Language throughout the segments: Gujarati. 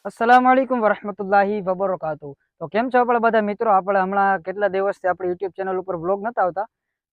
अस्सलाम वालेकुम वरहमतुल्लाहि वबरकातुहू। तो केम छो आपणे बधा मित्रों? આપણે હમણાં કેટલા દિવસથી આપણી યુટ્યુબ ચેનલ ઉપર વ્લોગ નતા આવતા,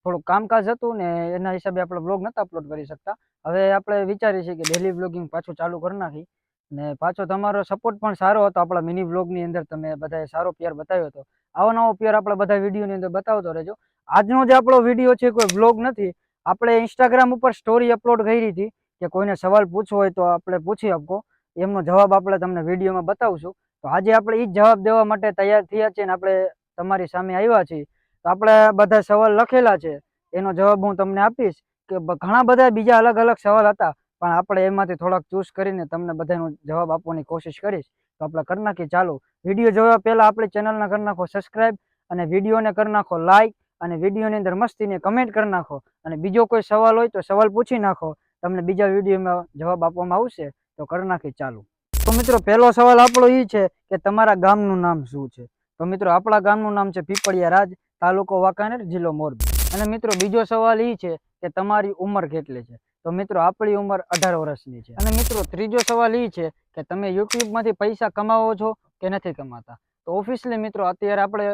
થોડું કામકાજ હતું ને એના હિસાબે આપણે વ્લોગ નતા અપલોડ કરી શકતા. હવે આપણે વિચારીએ છીએ કે ડેલી વ્લોગિંગ પાછું ચાલુ કરી નાખી ને પાછો તમારો સપોર્ટ પણ સારો હતો આપણા મિની વ્લોગની અંદર. તમે બધાએ સારો પ્યાર બતાવ્યો હતો. આવો નવો પ્યાર આપણે બધા વિડીયોની અંદર બતાવતો રહેજો. આજનો જે આપણો વિડીયો છે કોઈ વ્લોગ નથી. આપણે ઇન્સ્ટાગ્રામ ઉપર સ્ટોરી અપલોડ કરી હતી કે કોઈને સવાલ પૂછવો હોય તો આપણે પૂછી શકો, એમનો જવાબ આપણે તમને વિડીયોમાં બતાવશું. તો આજે આપણે એ જ જવાબ દેવા માટે તૈયાર થયા છીએ ને આપણે તમારી સામે આવ્યા છીએ. તો આપણે બધા સવાલ લખેલા છે, એનો જવાબ હું તમને આપીશ. કે ઘણા બધા બીજા અલગ અલગ સવાલ હતા, પણ આપણે એમાંથી થોડાક ચૂઝ કરીને તમને બધાનો જવાબ આપવાની કોશિશ કરીશ. તો આપણે કરી નાખીએ ચાલુ. વિડીયો જોવા પહેલા આપણી ચેનલને કરી નાખો સબસ્ક્રાઈબ, અને વિડીયોને કરી નાખો લાઈક, અને વિડીયોની અંદર મસ્તીને કમેન્ટ કરી નાખો. અને બીજો કોઈ સવાલ હોય તો સવાલ પૂછી નાખો, તમને બીજા વિડીયોમાં જવાબ આપવામાં આવશે. તો કરી નાખીએ ચાલુ. તો મિત્રો પહેલો સવાલ આપણો એ છે કે તમારા ગામનું નામ શું છે? તો મિત્રો આપણા ગામનું નામ છે પીપળિયા રાજ, તાલુકો વાંકાનેર, જિલ્લો મોરબી. અને મિત્રો બીજો સવાલ એ છે કે તમારી ઉંમર કેટલી છે? તો મિત્રો આપણી ઉંમર 18 વર્ષની છે. અને મિત્રો ત્રીજો સવાલ એ છે કે તમે યુટ્યુબમાંથી પૈસા કમાવો છો કે નથી કમાતા? તો ઓફિશિયલી મિત્રો અત્યારે આપણે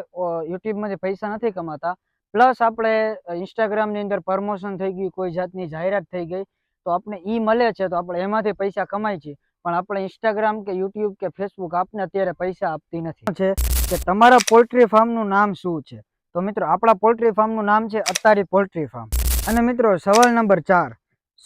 યુટ્યુબમાંથી પૈસા નથી કમાતા. પ્લસ આપણે ઇન્સ્ટાગ્રામની અંદર પ્રમોશન થઈ ગયું, કોઈ જાતની જાહેરાત થઈ ગઈ તો આપણે ઈ મળે છે, તો આપણે એમાંથી પૈસા કમાય છે. પણ આપણે ઇન્સ્ટાગ્રામ કે યુટ્યુબ કે ફેસબુક આપને અત્યારે પૈસા આપતી નથી. છે કે તમારા પોલ્ટ્રી ફાર્મનું નામ શું છે? તો મિત્રો આપણા પોલ્ટ્રી ફાર્મનું નામ છે અતારી પોલ્ટ્રી ફાર્મ. અને મિત્રો સવાલ નંબર 4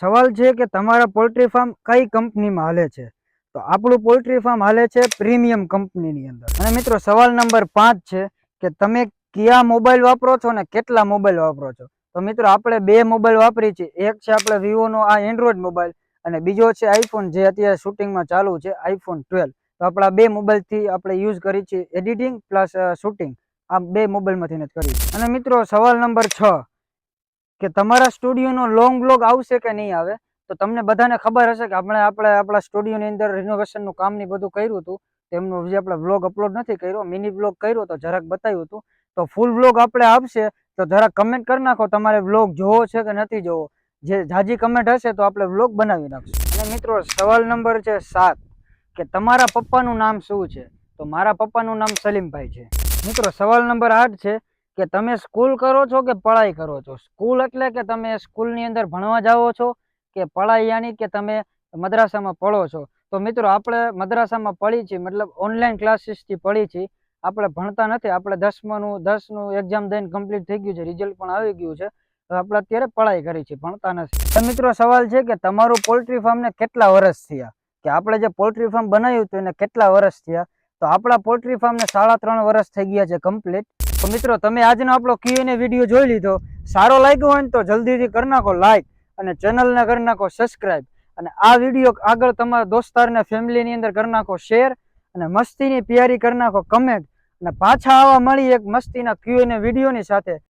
સવાલ છે કે તમારા પોલ્ટ્રી ફાર્મ કઈ કંપનીમાં હાલે છે? તો આપણું પોલ્ટ્રી ફાર્મ હાલે છે પ્રીમિયમ કંપનીની અંદર. અને મિત્રો સવાલ નંબર 5 છે કે તમે કયા મોબાઈલ વાપરો છો ને કેટલા મોબાઈલ વાપરો છો? તો મિત્રો આપણે 2 મોબાઈલ વાપરી છે. એક છે આપણે વિવોનો આ એન્ડ્રોઈડ મોબાઈલ, અને બીજો છે આઈફોન, જે અત્યારે શૂટિંગમાં ચાલુ છે, આઈફોન 12. તો આપણા 2 મોબાઈલથી આપણે યુઝ કરી છે એડિટિંગ પ્લસ શૂટિંગ. આ 2 મોબાઈલમાંથી જ કરી છે. અને મિત્રો સવાલ નંબર 6 કે તમારા સ્ટુડિયોનો લોંગ બ્લોગ આવશે કે નહીં આવે? તો તમને બધાને ખબર હશે કે આપણે આપણા સ્ટુડિયોની અંદર રિનોવેશનનું કામ ને બધું કર્યું હતું. તેમનો જે આપણે વ્લોગ અપલોડ નથી કર્યો, મિની વ્લોગ કર્યો તો જરાક બતાવ્યું હતું. તો ફૂલ વ્લોગ આપણે આપશે તો જરાક કમેન્ટ કરી નાખો તમારે વ્લોગ જોવો છે કે નથી જોવો. જે જાજી કમેન્ટ હશે તો આપણે વ્લોગ બનાવી નાખશું. અને મિત્રો સવાલ નંબર છે 7 કે તમારા પપ્પાનું નામ શું છે? તો મારા પપ્પાનું નામ સલીમભાઈ છે. મિત્રો સવાલ નંબર 8 છે કે તમે સ્કૂલ કરો છો કે પઢાઈ કરો છો? સ્કૂલ એટલે કે તમે સ્કૂલની અંદર ભણવા જાઓ છો, કે પઢાઈ યાની કે તમે મદ્રાસામાં પડો છો? તો મિત્રો આપણે મદ્રાસામાં પડી છીએ, મતલબ ઓનલાઈન ક્લાસીસથી પડી છીએ. આપણે ભણતા નથી. આપણે 10નું એક્ઝામ દઈને કમ્પ્લીટ થઈ ગયું છે, રિઝલ્ટ પણ આવી ગયું છે. તો આપણે અત્યારે પઢાઈ કરી છે, ભણતા નથી. તો મિત્રો સવાલ છે કે તમારું પોલ્ટ્રી ફાર્મને કેટલા વર્ષ થયા? કે આપણે જે પોલ્ટ્રી ફાર્મ બનાવ્યું હતું એને કેટલા વર્ષ થયા? તો આપણા પોલ્ટ્રી ફાર્મને 3.5 વર્ષ થઈ ગયા છે કમ્પ્લીટ. તો મિત્રો તમે આજનો આપણો Q&A વિડીયો જોઈ લીધો. સારો લાગ્યો હોય ને તો જલ્દીથી કરી નાખો લાઈક, અને ચેનલને કરી નાખો સબસ્ક્રાઈબ, અને આ વિડીયો આગળ તમારા દોસ્તારને ફેમિલીની અંદર કરી નાખો શેર, અને મસ્તીની પ્યારી કરી નાખો કમેન્ટ. અને પાછા આવા મળી એક મસ્તીના Q&A વિડીયોની સાથે.